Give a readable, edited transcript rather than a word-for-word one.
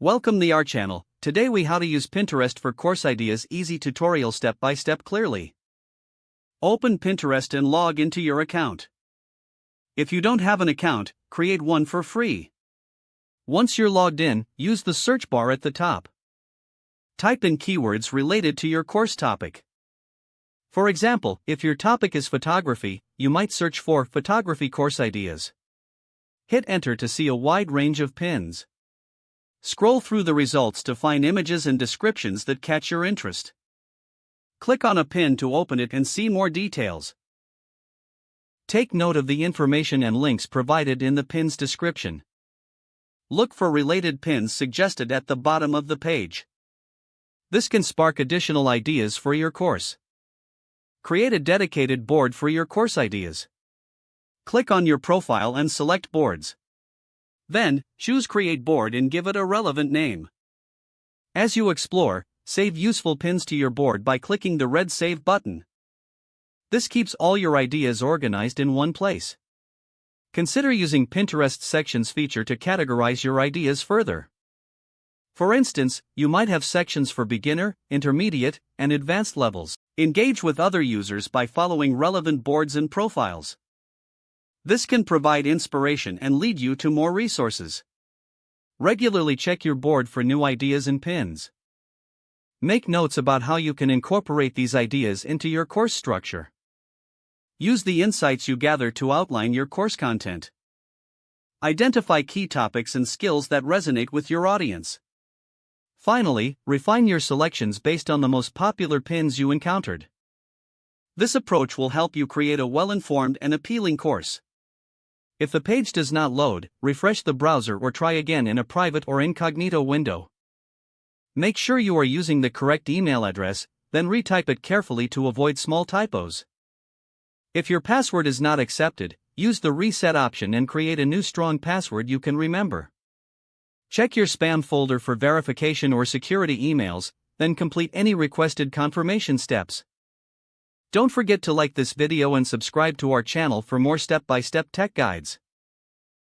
Welcome to our channel. Today we how to use Pinterest for course ideas, easy tutorial step by step clearly. Open Pinterest and log into your account. If you don't have an account, create one for free. Once you're logged in, use the search bar at the top. Type in keywords related to your course topic. For example, if your topic is photography, you might search for photography course ideas. Hit enter to see a wide range of pins. Scroll through the results to find images and descriptions that catch your interest. Click on a pin to open it and see more details. Take note of the information and links provided in the pin's description. Look for related pins suggested at the bottom of the page. This can spark additional ideas for your course. Create a dedicated board for your course ideas. Click on your profile and select Boards. Then, choose Create Board and give it a relevant name. As you explore, save useful pins to your board by clicking the red Save button. This keeps all your ideas organized in one place. Consider using Pinterest's Sections feature to categorize your ideas further. For instance, you might have sections for beginner, intermediate, and advanced levels. Engage with other users by following relevant boards and profiles. This can provide inspiration and lead you to more resources. Regularly check your board for new ideas and pins. Make notes about how you can incorporate these ideas into your course structure. Use the insights you gather to outline your course content. Identify key topics and skills that resonate with your audience. Finally, refine your selections based on the most popular pins you encountered. This approach will help you create a well-informed and appealing course. If the page does not load, refresh the browser or try again in a private or incognito window. Make sure you are using the correct email address, then retype it carefully to avoid small typos. If your password is not accepted, use the reset option and create a new strong password you can remember. Check your spam folder for verification or security emails, then complete any requested confirmation steps. Don't forget to like this video and subscribe to our channel for more step-by-step tech guides.